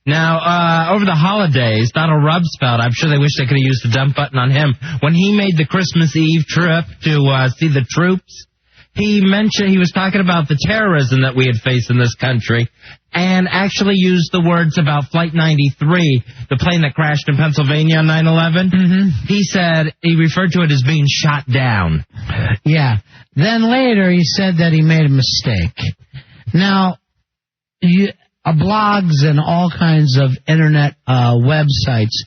Now, over the holidays, Donald Rumsfeld, I'm sure they wish they could have used the dump button on him. When he made the Christmas Eve trip to see the troops, he was talking about the terrorism that we had faced in this country and actually used the words about Flight 93, the plane that crashed in Pennsylvania on 9/11. Mm-hmm. He referred to it as being shot down. Yeah. Then later he said that he made a mistake. Now, blogs and all kinds of internet websites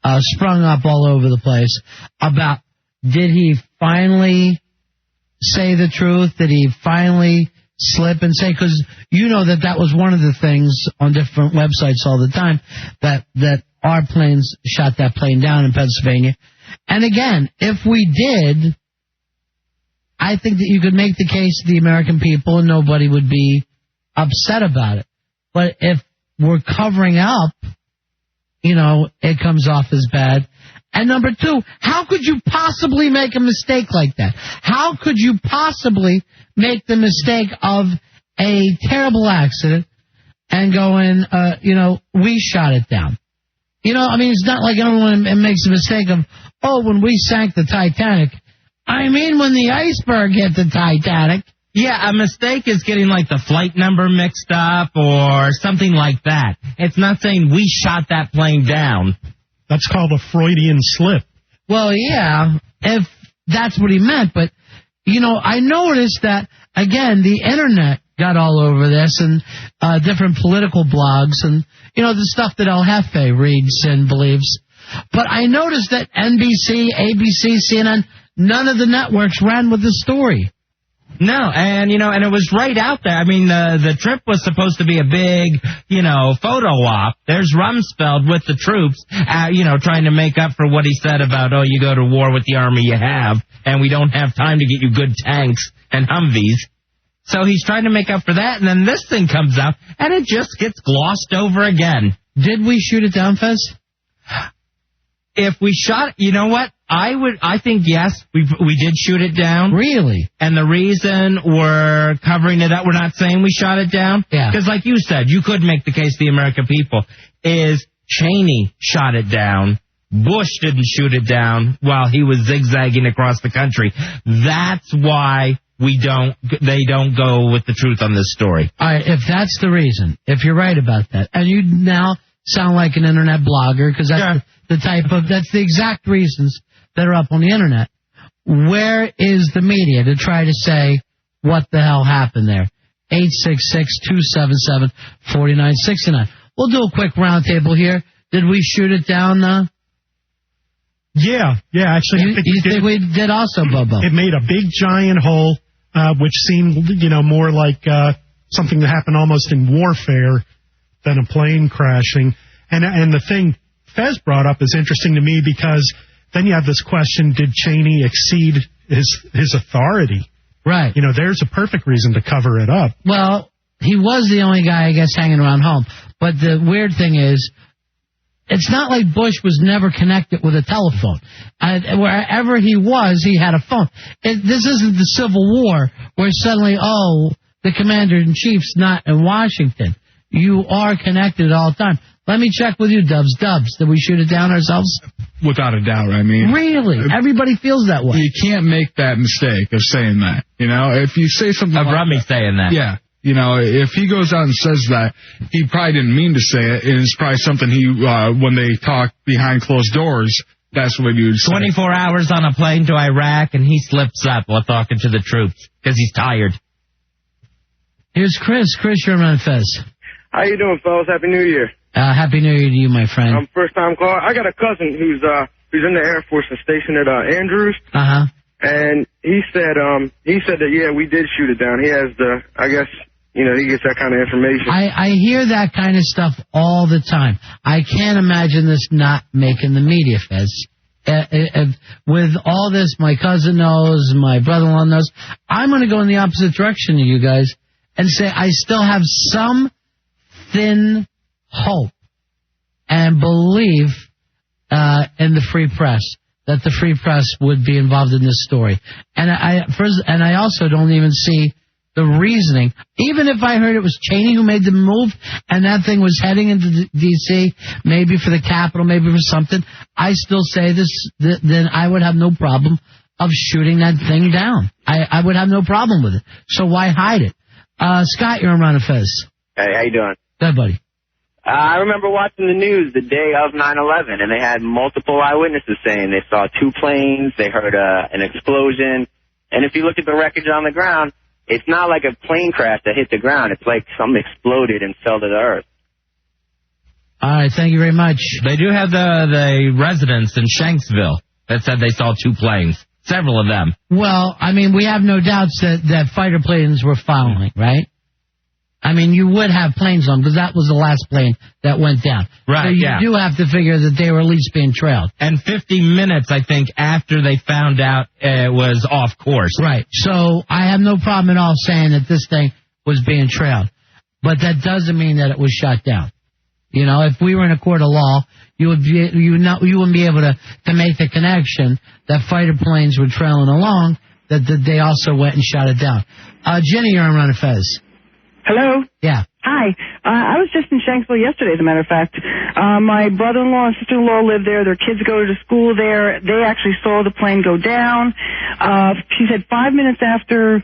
sprung up all over the place about, did he finally say the truth? Did he finally slip and say? Because you know that was one of the things on different websites all the time, that our planes shot that plane down in Pennsylvania. And again, if we did, I think that you could make the case to the American people and nobody would be upset about it. But if we're covering up, it comes off as bad. And number two, how could you possibly make a mistake like that? How could you possibly make the mistake of a terrible accident and go in, we shot it down? It's not like everyone makes a mistake of, when we sank the Titanic. When the iceberg hit the Titanic. Yeah, a mistake is getting like the flight number mixed up or something like that. It's not saying we shot that plane down. That's called a Freudian slip. Well, yeah, if that's what he meant. But, I noticed that, again, the internet got all over this and different political blogs and, the stuff that El Jefe reads and believes. But I noticed that NBC, ABC, CNN, none of the networks ran with the story. No, and it was right out there. The trip was supposed to be a big, photo op. There's Rumsfeld with the troops, trying to make up for what he said about, you go to war with the army you have, and we don't have time to get you good tanks and Humvees. So he's trying to make up for that, and then this thing comes out, and it just gets glossed over again. Did we shoot it down, Fez? If we shot, you know what? I think yes, we did shoot it down. Really? And the reason we're covering it up, we're not saying we shot it down. Yeah. Because like you said, you could make the case to the American people, is Cheney shot it down. Bush didn't shoot it down while he was zigzagging across the country. That's why they don't go with the truth on this story. All right, if that's the reason, if you're right about that, and you now sound like an internet blogger, because that's that's the exact reasons that are up on the internet. Where is the media to try to say what the hell happened there? 866-277-4969. We'll do a quick roundtable here. Did we shoot it down? Yeah, actually. You think we did also, Bobo? It made a big giant hole, which seemed, more like something that happened almost in warfare than a plane crashing. And the thing Fez brought up is interesting to me because then you have this question, did Cheney exceed his authority? Right. There's a perfect reason to cover it up. Well, he was the only guy, I guess, hanging around home. But the weird thing is, it's not like Bush was never connected with a telephone. Wherever he was, he had a phone. This isn't the Civil War where suddenly, the commander-in-chief's not in Washington. You are connected all the time. Let me check with you, Dubs. Did we shoot it down ourselves? Without a doubt, Really? Everybody feels that way. You can't make that mistake of saying that. If you say something of Rummy saying that. Yeah. If he goes out and says that, he probably didn't mean to say it. It's probably something when they talk behind closed doors, that's what he would say. 24 hours on a plane to Iraq, and he slips up while talking to the troops because he's tired. Here's Chris. Chris, you're on Fez. How you doing, fellas? Happy New Year. Happy New Year to you, my friend. I'm first-time caller. I got a cousin who's in the Air Force and stationed at Andrews. Uh-huh. And he said that, yeah, we did shoot it down. He has I guess, he gets that kind of information. I hear that kind of stuff all the time. I can't imagine this not making the media, Fez. With all this, my cousin knows, my brother-in-law knows. I'm going to go in the opposite direction to you guys and say I still have some thin hope and believe in the free press, that the free press would be involved in this story. And I also don't even see the reasoning. Even if I heard it was Cheney who made the move and that thing was heading into D.C., maybe for the Capitol, maybe for something, I still say then I would have no problem of shooting that thing down. I would have no problem with it. So why hide it? Scott, you're on Ron and Fez. Hey, how you doing? Good, buddy. I remember watching the news the day of 9/11, and they had multiple eyewitnesses saying they saw 2 planes, they heard an explosion, and if you look at the wreckage on the ground, it's not like a plane crash that hit the ground. It's like something exploded and fell to the earth. All right, thank you very much. They do have the residents in Shanksville that said they saw 2 planes, several of them. Well, I mean, we have no doubts that fighter planes were following, right? I mean, you would have planes on because that was the last plane that went down. Right, so you do have to figure that they were at least being trailed. And 50 minutes, I think, after they found out it was off course. Right. So I have no problem at all saying that this thing was being trailed. But that doesn't mean that it was shot down. You know, if we were in a court of law, you wouldn't be able to make the connection that fighter planes were trailing along, that they also went and shot it down. Jenny, you're on Ron and Fez. Hello? Yeah. Hi. I was just in Shanksville yesterday, as a matter of fact. My brother-in-law and sister-in-law live there. Their kids go to school there. They actually saw the plane go down. She said 5 minutes after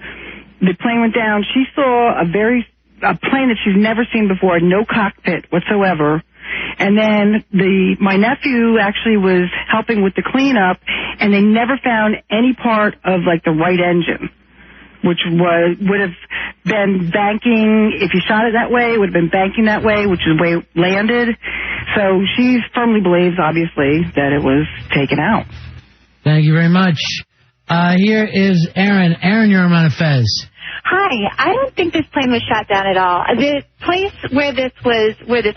the plane went down, she saw a plane that she's never seen before, no cockpit whatsoever. And then my nephew actually was helping with the cleanup, and they never found any part of, like, the right engine, which would have been banking. If you shot it that way, it would have been banking that way, which is the way it landed. So she firmly believes, obviously, that it was taken out. Thank you very much. Here is Aaron. Aaron, you're on Ron and Fez. Hi. I don't think this plane was shot down at all. The place where this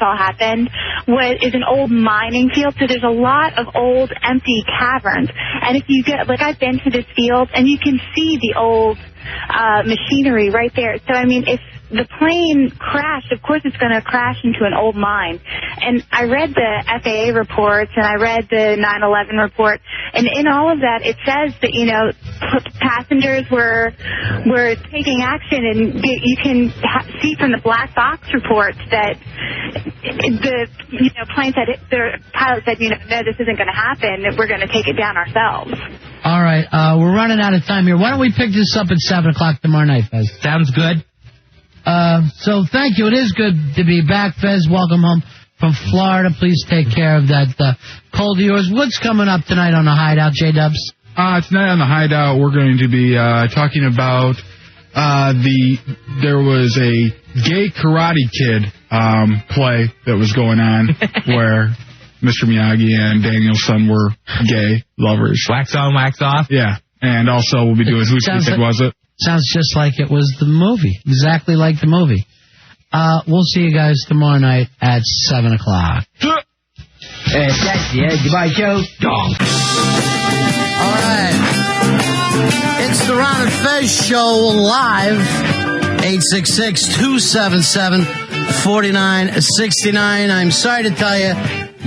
all happened is an old mining field, so there's a lot of old empty caverns. And if you get, I've been to this field, and you can see the old machinery right there. So, I mean, if the plane crashed, of course it's going to crash into an old mine. And I read the FAA reports, and I read the 9/11 report, and in all of that, it says that, passengers were taking action, and you can see from the black box reports that the plane said, the pilot said, no, this isn't going to happen. We're going to take it down ourselves. All right, we're running out of time here. Why don't we pick this up at 7 o'clock tomorrow night, Fez? Sounds good. So thank you. It is good to be back, Fez. Welcome home from Florida. Please take care of that cold of yours. What's coming up tonight on the Hideout, J-Dubs? Tonight on the Hideout, we're going to be talking about there was a gay Karate Kid play that was going on where Mr. Miyagi and Daniel-san were gay lovers. Wax on, wax off? Yeah. And also we'll be doing Whose Kid Was It? Sounds just like it was the movie. Exactly like the movie. We'll see you guys tomorrow night at 7 o'clock. That's the Goodbye Show. Donk. All right. It's the Ron and Fez Show live. 866-277-4969. I'm sorry to tell you,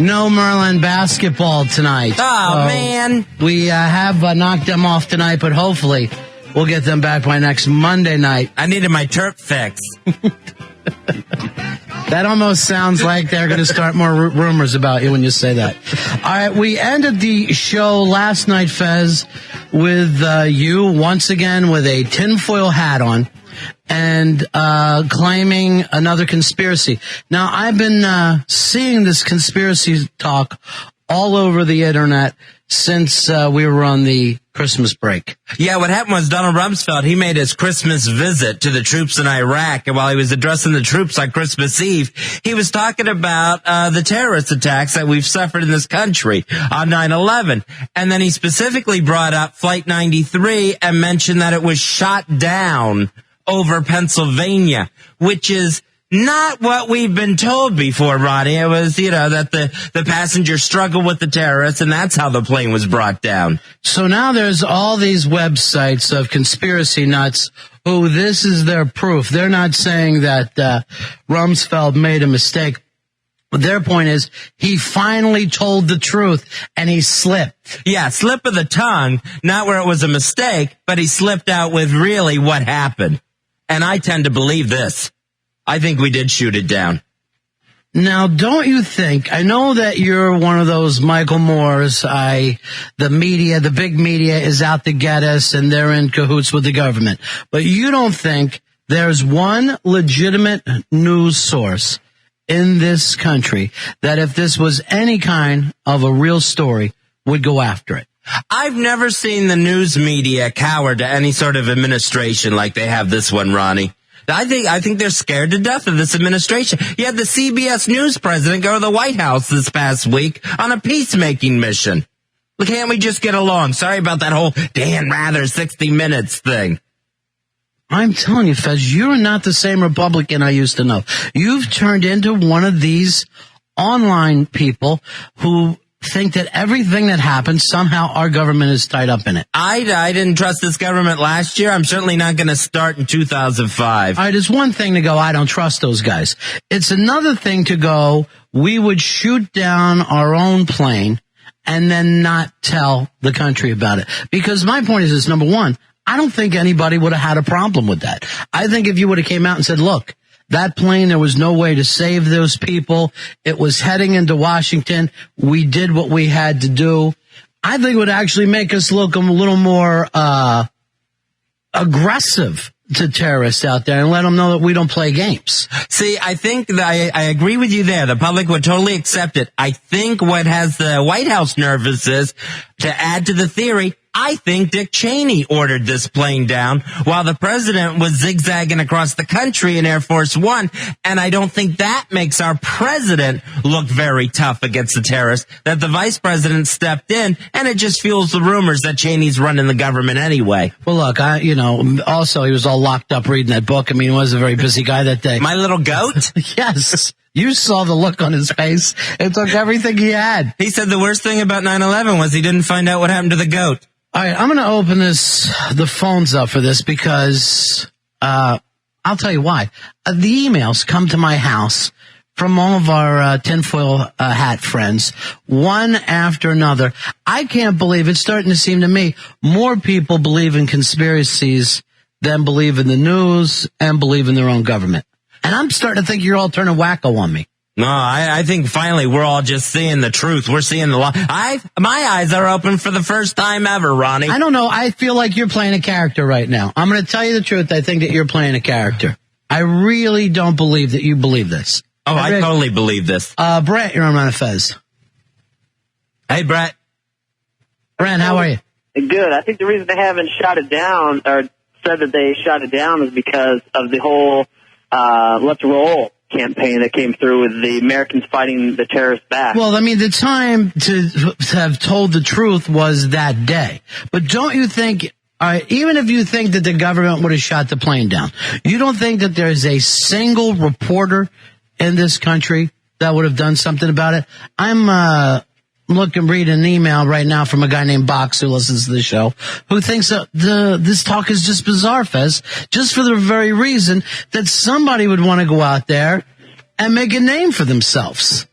no Merlin basketball tonight. Oh, man. We have knocked them off tonight, but hopefully we'll get them back by next Monday night. I needed my Turk fix. That almost sounds like they're going to start more rumors about you when you say that. All right, we ended the show last night, Fez, with you once again with a tinfoil hat on and claiming another conspiracy. Now, I've been seeing this conspiracy talk all over the internet since we were on the Christmas break. Yeah, what happened was Donald Rumsfeld, he made his Christmas visit to the troops in Iraq, and while he was addressing the troops on Christmas Eve, he was talking about the terrorist attacks that we've suffered in this country on 9/11. And then he specifically brought up Flight 93 and mentioned that it was shot down over Pennsylvania, which is not what we've been told before, Ronnie. It was, that the passenger struggled with the terrorists, and that's how the plane was brought down. So now there's all these websites of conspiracy nuts. Oh, this is their proof. They're not saying that Rumsfeld made a mistake. But their point is he finally told the truth, and he slipped. Yeah, slip of the tongue, not where it was a mistake, but he slipped out with really what happened. And I tend to believe this. I think we did shoot it down. Now, don't you think, I know that you're one of those Michael Moores, the media, the big media is out to get us and they're in cahoots with the government. But you don't think there's one legitimate news source in this country that if this was any kind of a real story would go after it? I've never seen the news media cower to any sort of administration like they have this one, Ronnie. I think they're scared to death of this administration. You had the CBS News president go to the White House this past week on a peacemaking mission. Can't we just get along? Sorry about that whole Dan Rather 60 Minutes thing. I'm telling you, Fez, you're not the same Republican I used to know. You've turned into one of these online people who think that everything that happens, somehow our government is tied up in it. I didn't trust this government last year. I'm certainly not going to start in 2005. All right, it's one thing to go, I don't trust those guys. It's another thing to go, we would shoot down our own plane and then not tell the country about it. Because my point is this, number one, I don't think anybody would have had a problem with that. I think if you would have came out and said, look, that plane, there was no way to save those people. It was heading into Washington. We did what we had to do. I think it would actually make us look a little more aggressive to terrorists out there and let them know that we don't play games. See, I think that I agree with you there. The public would totally accept it. I think what has the White House nervous is, to add to the theory, I think Dick Cheney ordered this plane down while the president was zigzagging across the country in Air Force One. And I don't think that makes our president look very tough against the terrorists, that the vice president stepped in, and it just fuels the rumors that Cheney's running the government anyway. Well, look, also he was all locked up reading that book. I mean, he was a very busy guy that day. My Little Goat? Yes. You saw the look on his face. It took everything he had. He said the worst thing about 9/11 was he didn't find out what happened to the goat. All right, I'm going to open the phones up for this because I'll tell you why. The emails come to my house from all of our tinfoil hat friends, one after another. I can't believe it's starting to seem to me more people believe in conspiracies than believe in the news and believe in their own government. And I'm starting to think you're all turning wacko on me. No, I think finally we're all just seeing the truth. We're seeing the law. My eyes are open for the first time ever, Ronnie. I don't know. I feel like you're playing a character right now. I'm going to tell you the truth. I think that you're playing a character. I really don't believe that you believe this. Oh, I totally believe this. Brett, you're on Ron and Fez. Hey, Brett. Brent, how are you? Good. I think the reason they haven't shot it down, or said that they shot it down, is because of the whole Let's Roll campaign that came through with the Americans fighting the terrorists back. Well, I mean, the time to have told the truth was that day. But don't you think, even if you think that the government would have shot the plane down, you don't think that there's a single reporter in this country that would have done something about it? I'm reading an email right now from a guy named Box who listens to the show, who thinks that this talk is just bizarre, Fez, just for the very reason that somebody would want to go out there and make a name for themselves.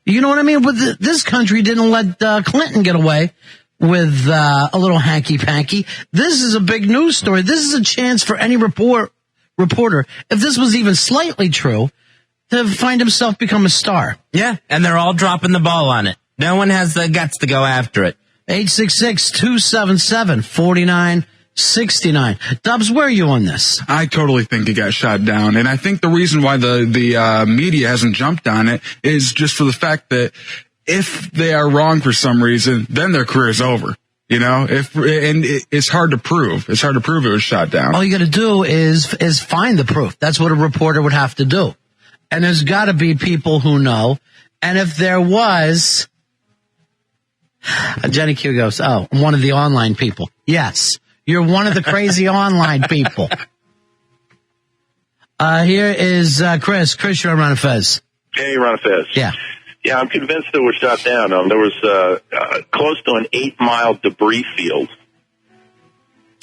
You know what I mean? This country didn't let Clinton get away with a little hanky-panky. This is a big news story. This is a chance for any reporter, if this was even slightly true, to find himself become a star. Yeah, and they're all dropping the ball on it. No one has the guts to go after it. 866-277-4969. Dubs, where are you on this? I totally think it got shot down. And I think the reason why the media hasn't jumped on it is just for the fact that if they are wrong for some reason, then their career is over. You know, it's hard to prove. It's hard to prove it was shot down. All you got to do is find the proof. That's what a reporter would have to do. And there's got to be people who know. And if there was... Jenny Q goes, oh, I'm one of the online people. Yes, you're one of the crazy online people. Here is Chris. Chris, you're on Ron and Fez. Hey, Ron and Fez. Yeah. Yeah, I'm convinced it was shot down. There was close to an 8-mile debris field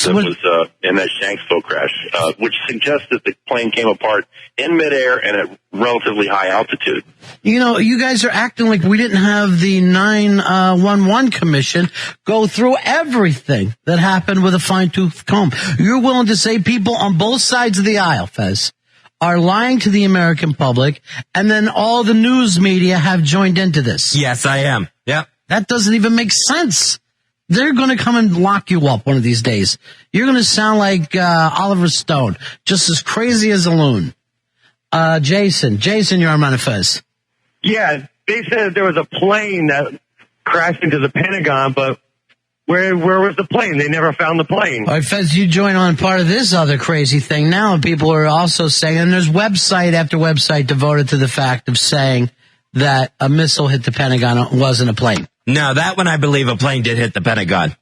that was in that Shanksville crash, which suggests that the plane came apart in midair and at relatively high altitude. You know, you guys are acting like we didn't have the 911 commission go through everything that happened with a fine-tooth comb. You're willing to say people on both sides of the aisle, Fez, are lying to the American public, and then all the news media have joined into this. Yes, I am. Yep. That doesn't even make sense. They're going to come and lock you up one of these days. You're going to sound like Oliver Stone, just as crazy as a loon. Jason, you're on Manifest. Yeah, they said there was a plane that crashed into the Pentagon, but where was the plane? They never found the plane. All right, Fez, you join on part of this other crazy thing now, and people are also saying, and there's website after website devoted to the fact of saying that a missile hit the Pentagon. It wasn't a plane. No, that one I believe a plane did hit the Pentagon.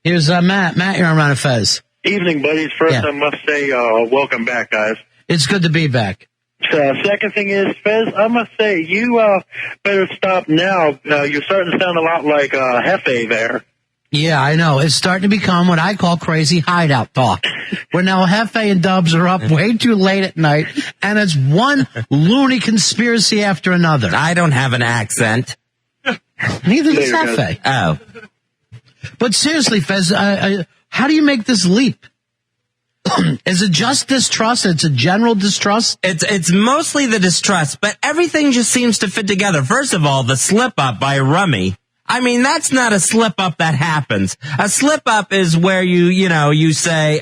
Here's Matt. Matt, you're on Ron and Fez. Evening, buddies. First, I must say, welcome back, guys. It's good to be back. Second thing is, Fez, I must say, you better stop now. You're starting to sound a lot like Hefe there. Yeah, I know. It's starting to become what I call crazy hideout talk. Where now Hefe and Dubs are up way too late at night, and it's one loony conspiracy after another. I don't have an accent. Neither does Hefe. Oh. But seriously, Fez, how do you make this leap? Is it just distrust? It's a general distrust? It's mostly the distrust, but everything just seems to fit together. First of all, the slip-up by Rummy. I mean, that's not a slip-up that happens. A slip-up is where you say,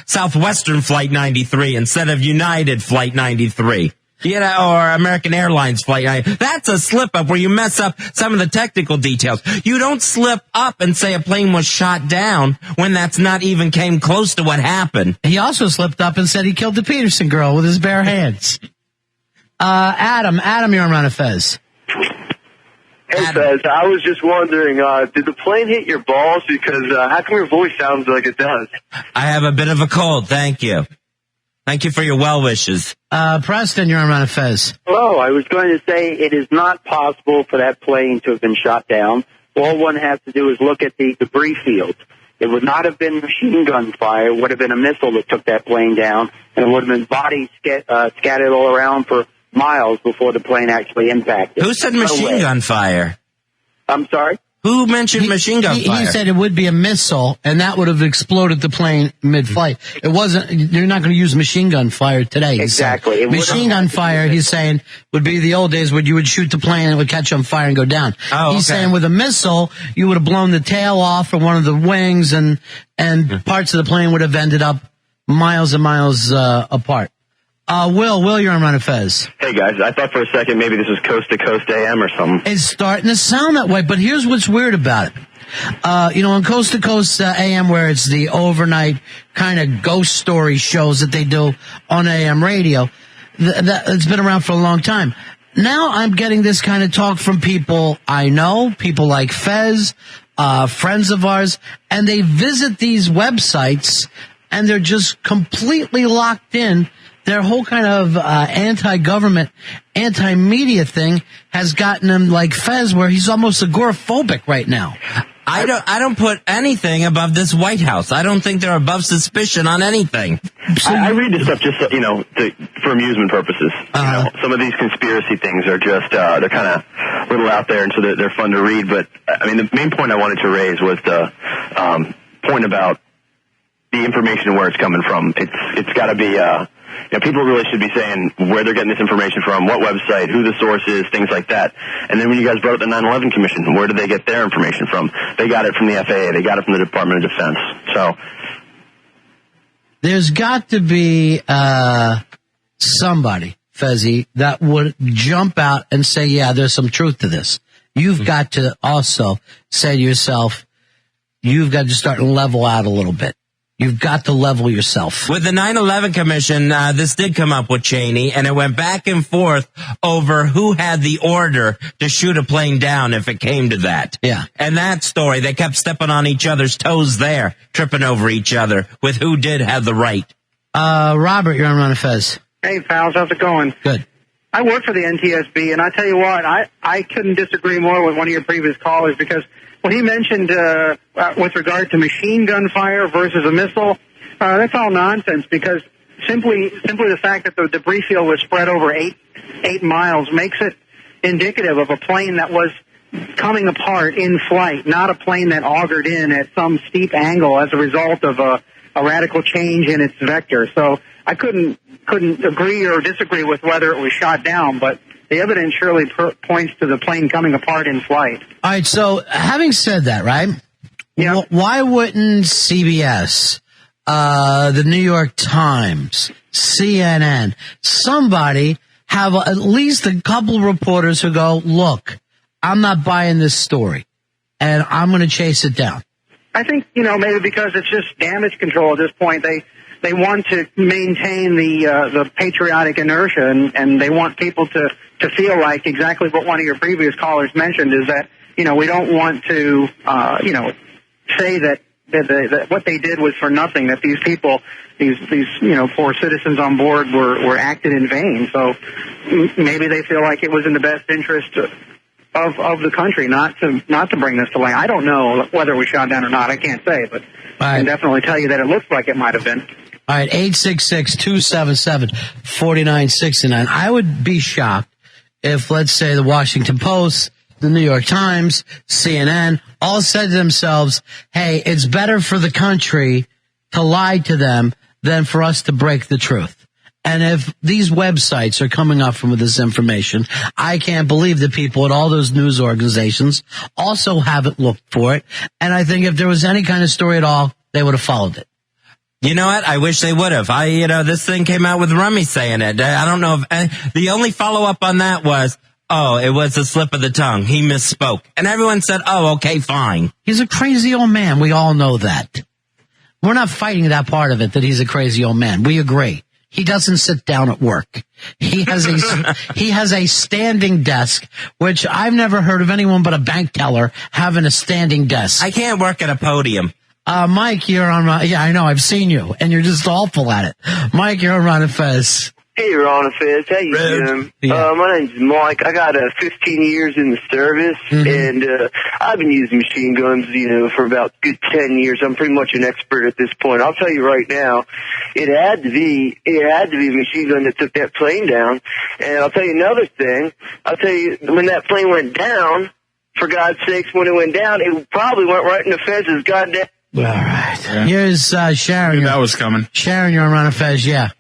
Southwestern Flight 93 instead of United Flight 93. Or American Airlines Flight 93. That's a slip-up where you mess up some of the technical details. You don't slip up and say a plane was shot down when that's not even came close to what happened. He also slipped up and said he killed the Peterson girl with his bare hands. Adam, you're on Ron and Fez. Hey, Fez, I was just wondering, did the plane hit your balls? Because how come your voice sounds like it does? I have a bit of a cold, thank you. Thank you for your well wishes. Preston, you're on Ron and Fez. Hello, I was going to say it is not possible for that plane to have been shot down. All one has to do is look at the debris field. It would not have been machine gun fire. It would have been a missile that took that plane down, and it would have been bodies scattered all around for miles before the plane actually impacted. Who said machine gun fire? I'm sorry? Who mentioned machine gun fire? He said it would be a missile, and that would have exploded the plane mid-flight. It wasn't. You're not going to use machine gun fire today. Exactly. Machine gun fire, he's saying, would be the old days where you would shoot the plane and it would catch on fire and go down. Oh, he's saying with a missile, you would have blown the tail off or one of the wings, and parts of the plane would have ended up miles and miles apart. Will, you're on Ron and Fez. Hey, guys, I thought for a second maybe this was Coast to Coast AM or something. It's starting to sound that way, but here's what's weird about it. On Coast to Coast AM, where it's the overnight kind of ghost story shows that they do on AM radio, it's been around for a long time. Now I'm getting this kind of talk from people I know, people like Fez, friends of ours, and they visit these websites, and they're just completely locked in. Their whole kind of anti-government, anti-media thing has gotten him like Fez, where he's almost agoraphobic right now. I don't put anything above this White House. I don't think they're above suspicion on anything. I read this stuff just, for amusement purposes. Some of these conspiracy things are just, they're kind of a little out there, and so they're fun to read. But, the main point I wanted to raise was the point about the information and where it's coming from. It's got to be... people really should be saying where they're getting this information from, what website, who the source is, things like that. And then when you guys brought up the 9/11 Commission, where did they get their information from? They got it from the FAA. They got it from the Department of Defense. So there's got to be somebody, Fezzy, that would jump out and say, yeah, there's some truth to this. You've got to also say to yourself, you've got to start and level out a little bit. You've got to level yourself. With the 9/11 Commission, this did come up with Cheney, and it went back and forth over who had the order to shoot a plane down if it came to that. Yeah. And that story, they kept stepping on each other's toes there, tripping over each other with who did have the right. Robert, you're on Ron and Fez. Hey, pals, how's it going? Good. I work for the NTSB, and I tell you what, I couldn't disagree more with one of your previous callers because what he mentioned with regard to machine gun fire versus a missile, that's all nonsense, because simply the fact that the debris field was spread over eight miles makes it indicative of a plane that was coming apart in flight, not a plane that augured in at some steep angle as a result of a radical change in its vector. So I couldn't agree or disagree with whether it was shot down, but the evidence surely points to the plane coming apart in flight. All right, so having said that, right? Yeah. Why wouldn't CBS, the New York Times, CNN, somebody have at least a couple reporters who go, look, I'm not buying this story, and I'm going to chase it down? I think, maybe because it's just damage control at this point. They want to maintain the patriotic inertia, and they want people to feel like exactly what one of your previous callers mentioned is that, we don't want to, say that what they did was for nothing, that these people, these poor citizens on board were acted in vain. So maybe they feel like it was in the best interest of the country not to bring this to light. I don't know whether it was shot down or not. I can't say, but I can definitely tell you that it looks like it might have been. All right, 866-277-4969. I would be shocked if, let's say, the Washington Post, the New York Times, CNN, all said to themselves, hey, it's better for the country to lie to them than for us to break the truth. And if these websites are coming up with this information, I can't believe the people at all those news organizations also haven't looked for it. And I think if there was any kind of story at all, they would have followed it. You know what? I wish they would have. This thing came out with Rummy saying it. I don't know if the only follow-up on that was, oh, it was a slip of the tongue. He misspoke. And everyone said, oh, okay, fine. He's a crazy old man. We all know that. We're not fighting that part of it, that he's a crazy old man. We agree. He doesn't sit down at work. He has a standing desk, which I've never heard of anyone but a bank teller having a standing desk. I can't work at a podium. Mike, you're on. Yeah, I know. I've seen you, and you're just awful at it. Mike, you're on Ron and Fez. Hey, Ron and Fez. How you doing? Yeah. My name's Mike. I got 15 years in the service, and I've been using machine guns, for about a good 10 years. I'm pretty much an expert at this point. I'll tell you right now, it had to be a machine gun that took that plane down. And I'll tell you another thing. I'll tell you, when that plane went down, for God's sakes, when it went down, it probably went right in the Fez's goddamn. All right. Yeah. Here's Sharon. That was coming. Sharon, you're on Ron and Fez, yeah.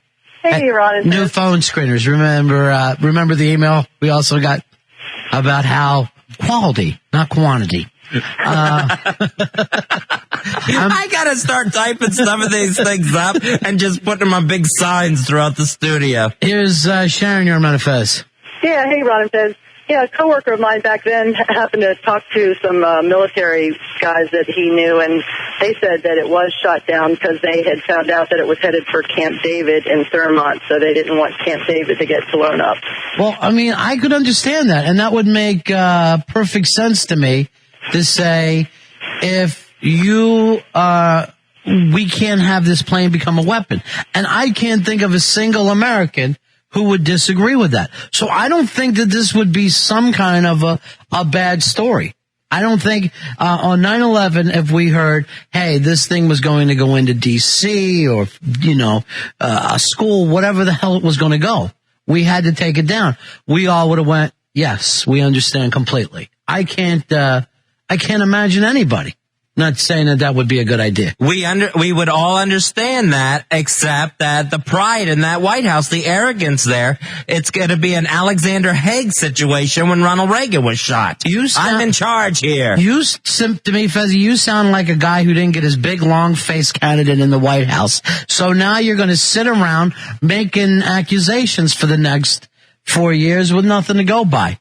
Hey, Ron and Fez. New phone screeners. Remember the email we also got about how quality, not quantity. I gotta start typing some of these things up and just putting them on big signs throughout the studio. Here's Sharon, you're on Ron and Fez. Yeah, hey, Ron and Fez. Yeah, a coworker of mine back then happened to talk to some military guys that he knew, and they said that it was shot down because they had found out that it was headed for Camp David in Thurmont, so they didn't want Camp David to get blown up. Well, I mean, I could understand that, and that would make perfect sense to me to say, if we can't have this plane become a weapon. And I can't think of a single American who would disagree with that. So I don't think that this would be some kind of a bad story. I don't think on 9/11, if we heard, hey, this thing was going to go into D.C. or, a school, whatever the hell it was going to go, we had to take it down. We all would have went, yes, we understand completely. I can't imagine anybody not saying that would be a good idea. We would all understand that, except that the pride in that White House, the arrogance there, it's going to be an Alexander Haig situation when Ronald Reagan was shot. I'm in charge here. To me, Fezzi, you sound like a guy who didn't get his big, long-faced candidate in the White House. So now you're going to sit around making accusations for the next 4 years with nothing to go by.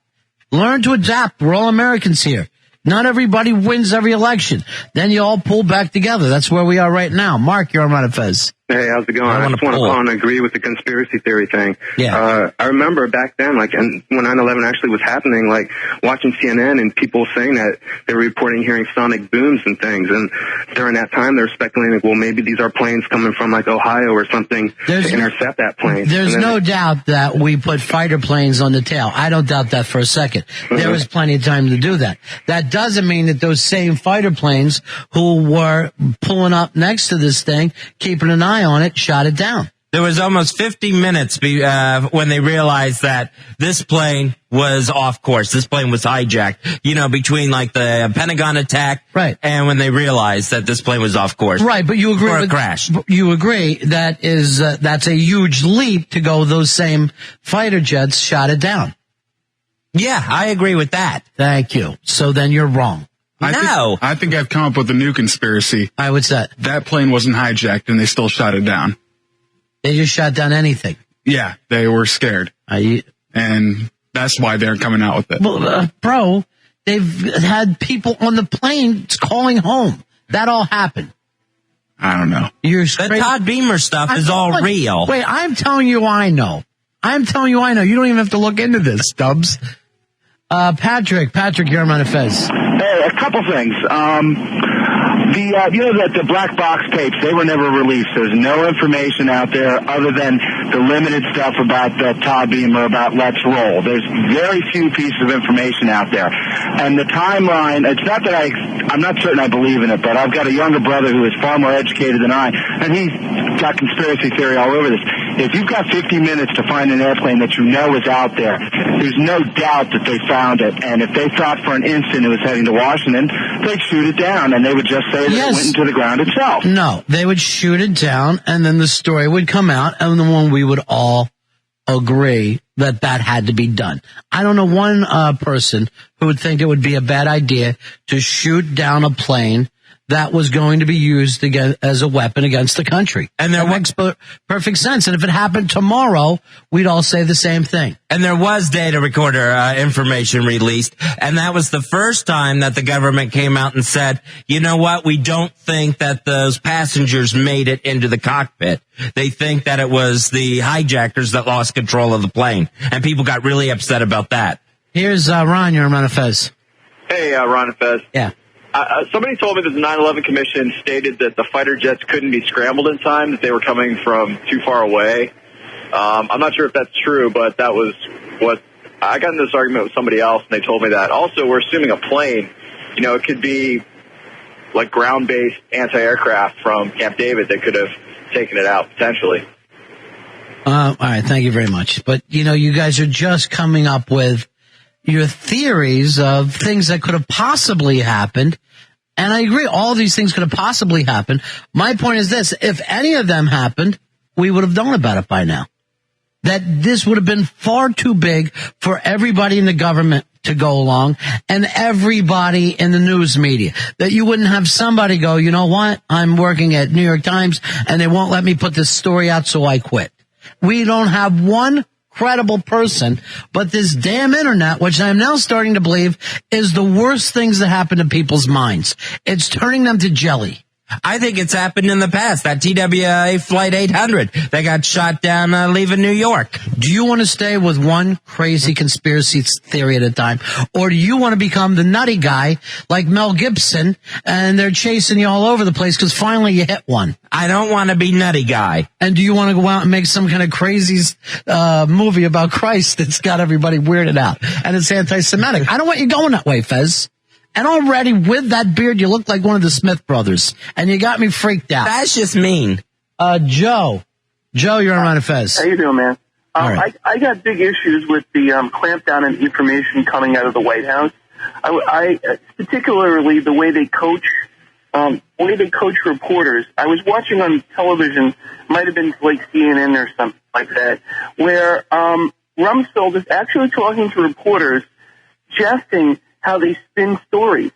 Learn to adapt. We're all Americans here. Not everybody wins every election. Then you all pull back together. That's where we are right now. Mark, you're on Ron and Fez. Hey, how's it going? I just want to call and agree with the conspiracy theory thing. Yeah. I remember back then, and when 9/11 actually was happening, watching CNN and people saying that they were reporting hearing sonic booms and things. And during that time, they were speculating, well, maybe these are planes coming from Ohio or something to intercept that plane. There's no doubt that we put fighter planes on the tail. I don't doubt that for a second. There was plenty of time to do that. That doesn't mean that those same fighter planes who were pulling up next to this thing, keeping an eye on it, shot it down. There was almost 50 minutes when they realized that this plane was off course. This plane was hijacked, between the Pentagon attack and when they realized that this plane was off course. Right, but you agree with a crash. You agree that's a huge leap to go those same fighter jets shot it down. Yeah, I agree with that. Thank you. So then you're wrong. I think I've come up with a new conspiracy. What's that? That plane wasn't hijacked and they still shot it down. They just shot down anything. Yeah, they were scared. And that's why they're coming out with it. Well, bro, they've had people on the plane calling home. That all happened. I don't know. The Todd Beamer stuff is all real. Wait, I'm telling you I know. You don't even have to look into this, Stubbs. Patrick, you're on Fez. Hey, a couple things. The black box tapes, they were never released. There's no information out there other than the limited stuff about Todd Beamer, about Let's Roll. There's very few pieces of information out there. And the timeline, it's not that I'm not certain I believe in it, but I've got a younger brother who is far more educated than I, and he's got conspiracy theory all over this. If you've got 50 minutes to find an airplane that you know is out there, there's no doubt that they found it. And if they thought for an instant it was heading to Washington, they'd shoot it down, and they would just say that it went into the ground itself. No, they would shoot it down, and then the story would come out, and then we would all agree that had to be done. I don't know one person who would think it would be a bad idea to shoot down a plane that was going to be used as a weapon against the country. And that makes perfect sense. And if it happened tomorrow, we'd all say the same thing. And there was data recorder information released, and that was the first time that the government came out and said, you know what, we don't think that those passengers made it into the cockpit. They think that it was the hijackers that lost control of the plane. And people got really upset about that. Here's Ron, you're on Fez. Hey, Ron and Fez. Yeah. Somebody told me that the 9/11 Commission stated that the fighter jets couldn't be scrambled in time, that they were coming from too far away. I'm not sure if that's true, but that was what I got in this argument with somebody else, and they told me that. Also, we're assuming a plane, it could be like ground-based anti-aircraft from Camp David that could have taken it out potentially. All right, thank you very much. But, you guys are just coming up with your theories of things that could have possibly happened. And I agree, all these things could have possibly happened. My point is this, if any of them happened, we would have known about it by now. That this would have been far too big for everybody in the government to go along and everybody in the news media. That you wouldn't have somebody go, you know what, I'm working at New York Times and they won't let me put this story out, so I quit. We don't have one credible person, but this damn internet, which I'm now starting to believe is the worst things that happen to people's minds. It's turning them to jelly. I think it's happened in the past. That TWA Flight 800, they got shot down leaving New York. Do you want to stay with one crazy conspiracy theory at a time? Or do you want to become the nutty guy like Mel Gibson and they're chasing you all over the place because finally you hit one? I don't want to be nutty guy. And do you want to go out and make some kind of crazy movie about Christ that's got everybody weirded out and it's anti-Semitic? I don't want you going that way, Fez. And already with that beard, you look like one of the Smith brothers. And you got me freaked out. That's just mean. Joe, you're on Fez. How you doing, man? All right. I got big issues with the clampdown and information coming out of the White House. I particularly the way they coach reporters. I was watching on television, might have been like CNN or something like that, where Rumsfeld is actually talking to reporters, jesting how they spin stories.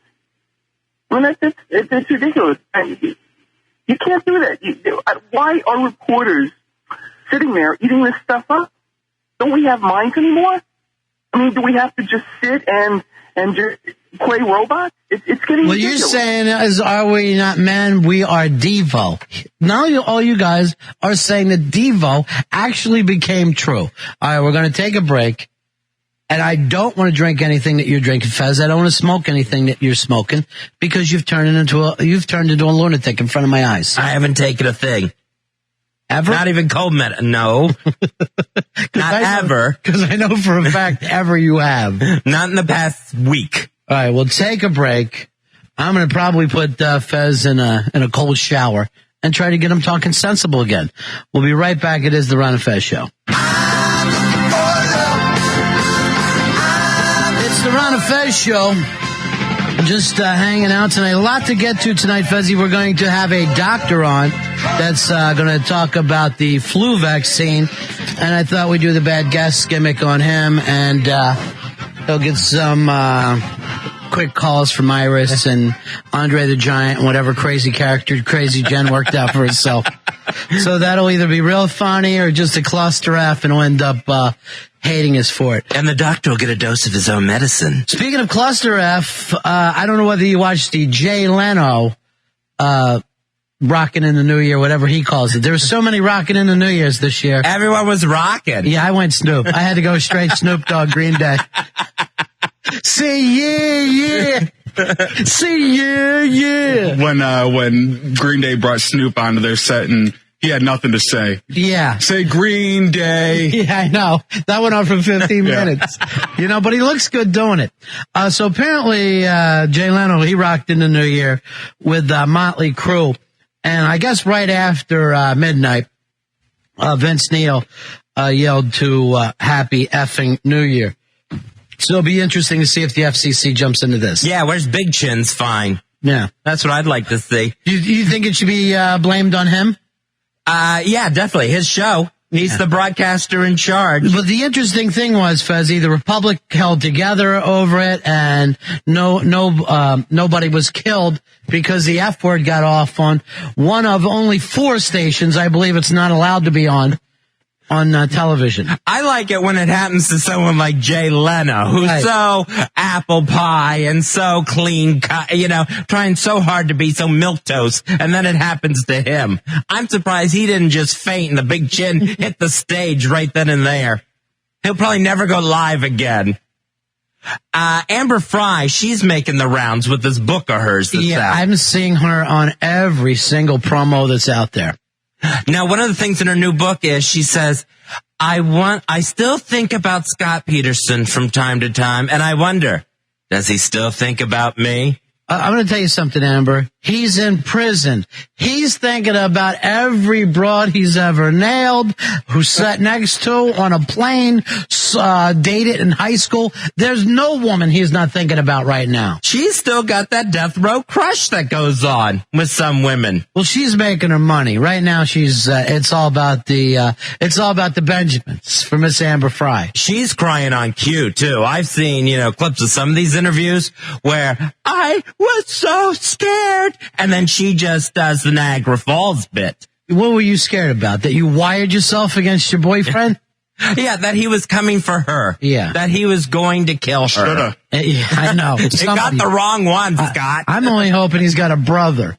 I mean, it's ridiculous. You can't do that. Why are reporters sitting there eating this stuff up? Don't we have minds anymore? I mean, do we have to just sit and just play robots? It's getting What ridiculous. you're saying is, are we not men? We are Devo. Now all you guys are saying that Devo actually became true. All right, we're going to take a break. And I don't want to drink anything that you're drinking, Fez. I don't want to smoke anything that you're smoking because you've turned into a lunatic in front of my eyes. I haven't taken a thing. Ever? Not even cold med. No. Not ever. Because I know for a fact ever you have. Not in the past week. All right, we'll take a break. I'm going to probably put Fez in a cold shower and try to get him talking sensible again. We'll be right back. It is the Ron and Fez Show. It's the Ron and Fez Show. Just hanging out tonight. A lot to get to tonight, Fezzy. We're going to have a doctor on that's going to talk about the flu vaccine. And I thought we'd do the bad guest gimmick on him. And he'll get some quick calls from Iris and Andre the Giant and whatever crazy character Crazy Jen worked out for herself. So that'll either be real funny or just a cluster F, and he'll end up hating us for it. And the doctor will get a dose of his own medicine. Speaking of cluster F, I don't know whether you watched the Jay Leno rocking in the New Year, whatever he calls it. There were so many rocking in the New Year's this year. Everyone was rocking. Yeah, I went Snoop. I had to go straight Snoop Dogg, Green Day. Say yeah. Say yeah. When Green Day brought Snoop onto their set and he had nothing to say. Yeah. Say Green Day. Yeah, I know. That went on for 15 minutes. You know, but he looks good doing it. So apparently, Jay Leno, he rocked in the New Year with Motley Crue. And I guess right after midnight, Vince Neil yelled to Happy Effing New Year. So it'll be interesting to see if the FCC jumps into this. Yeah, where's Big Chin's fine? Yeah. That's what I'd like to see. You think it should be blamed on him? Yeah, definitely. His show. He's the broadcaster in charge. But the interesting thing was, Fezzy, the Republic held together over it, and nobody was killed because the F word got off on one of only 4 stations. I believe it's not allowed to be on television. I like it when it happens to someone like Jay Leno, who's so apple pie and so clean cut, trying so hard to be so milquetoast, and then it happens to him. I'm surprised he didn't just faint and the Big Chin hit the stage right then and there. He'll probably never go live again. Amber Fry, she's making the rounds with this book of hers that's out. I'm seeing her on every single promo that's out there. Now, one of the things in her new book is she says, I still think about Scott Peterson from time to time, and I wonder, does he still think about me? I'm going to tell you something, Amber. He's in prison. He's thinking about every broad he's ever nailed, who sat next to on a plane, dated in high school. There's no woman he's not thinking about right now. She's still got that death row crush that goes on with some women. Well, she's making her money right now. She's it's all about the Benjamins for Miss Amber Fry. She's crying on cue too. I've seen clips of some of these interviews where I was so scared, and then she just does the Niagara Falls bit. What were you scared about? That you wired yourself against your boyfriend? Yeah, that he was coming for her. Yeah. That he was going to kill her. Shoulda. Yeah, I know. You got the wrong one, Scott. I'm only hoping he's got a brother.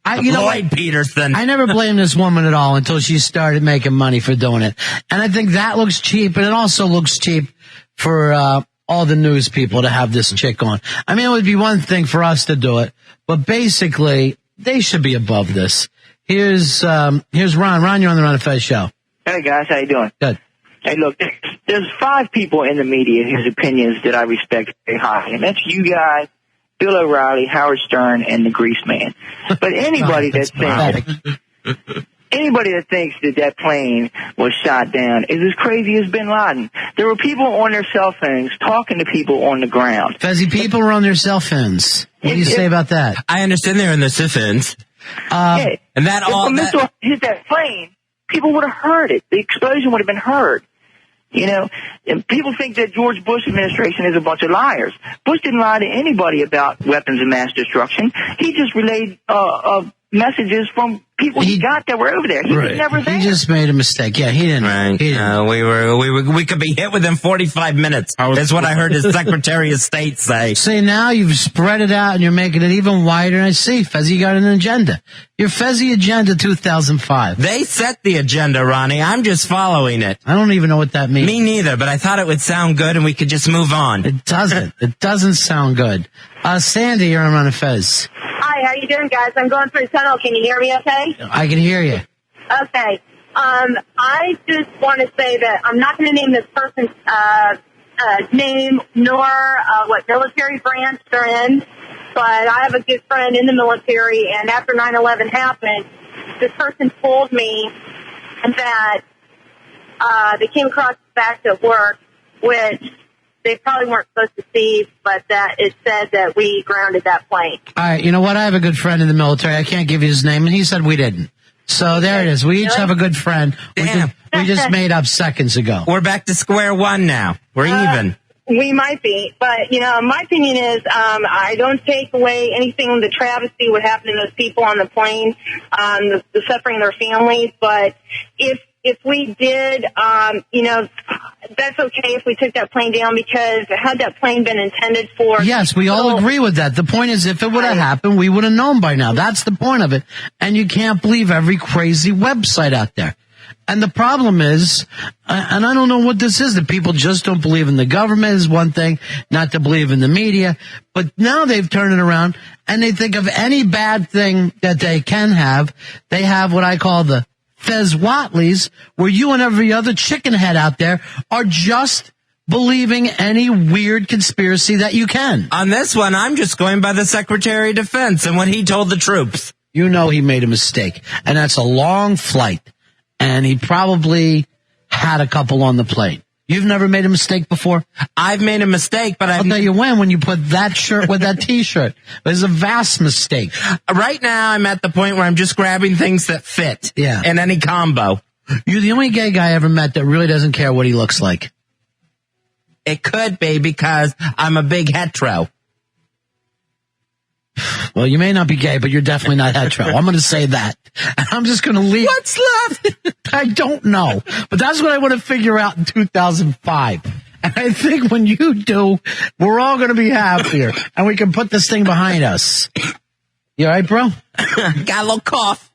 Lloyd Peterson. I never blamed this woman at all until she started making money for doing it. And I think that looks cheap, and it also looks cheap for all the news people to have this chick on. I mean, it would be one thing for us to do it, but basically, they should be above this. Here's Ron. Ron, you're on the Ron and Fez Show. Hey, guys. How you doing? Good. Hey, look, there's 5 people in the media whose opinions that I respect very highly, and that's you guys, Bill O'Reilly, Howard Stern, and the Grease Man. But anybody that thinks that plane was shot down is as crazy as Bin Laden. There were people on their cell phones talking to people on the ground. Fezzy, people were on their cell phones. What do you say about that? I understand they're in the cell phones. And that if all a missile hit that plane, people would have heard it. The explosion would have been heard. And people think that George Bush administration is a bunch of liars. Bush didn't lie to anybody about weapons of mass destruction. He just relayed, messages from people he got that were over there. He was never there. He just made a mistake. Yeah, he didn't. Right. He didn't. We could be hit within 45 minutes. That's what I heard his Secretary of State say. See, now you've spread it out and you're making it even wider. And I see, Fezzi got an agenda. Your Fezzi Agenda 2005. They set the agenda, Ronnie. I'm just following it. I don't even know what that means. Me neither, but I thought it would sound good and we could just move on. It doesn't. It doesn't sound good. Sandy, you're on Run of Fez. Hi, how you doing, guys? I'm going through a tunnel. Can you hear me okay? I can hear you. Okay. I just want to say that I'm not going to name this person's name nor what military branch they're in, but I have a good friend in the military, and after 9/11 happened, this person told me that they came across the fact at work, which they probably weren't supposed to see, but that it said that we grounded that plane. All right, you know what? I have a good friend in the military. I can't give you his name, and he said we didn't. So there it is. We each have a good friend. We just made up seconds ago. We're back to square one now. We're even. We might be, but, my opinion is I don't take away anything, the travesty, what happened to those people on the plane, the suffering of their families, but if we did, that's okay if we took that plane down, because had that plane been intended for... Yes, we all agree with that. The point is, if it would have happened, we would have known by now. That's the point of it. And you can't believe every crazy website out there. And the problem is, and I don't know what this is, that people just don't believe in the government is one thing, not to believe in the media. But now they've turned it around, and they think of any bad thing that they can have. They have what I call the Fez Whatleys, where you and every other chicken head out there are just believing any weird conspiracy that you can. On this one, I'm just going by the Secretary of Defense and what he told the troops. You know he made a mistake, and that's a long flight, and he probably had a couple on the plane. You've never made a mistake before? I've made a mistake, but I'll tell you when you put that shirt with that T-shirt. It was a vast mistake. Right now, I'm at the point where I'm just grabbing things that fit. Yeah. In any combo. You're the only gay guy I ever met that really doesn't care what he looks like. It could be because I'm a big hetero. Well, you may not be gay, but you're definitely not hetero. I'm going to say that. And I'm just going to leave. What's left? I don't know. But that's what I want to figure out in 2005. And I think when you do, we're all going to be happier. And we can put this thing behind us. You all right, bro? Got a little cough.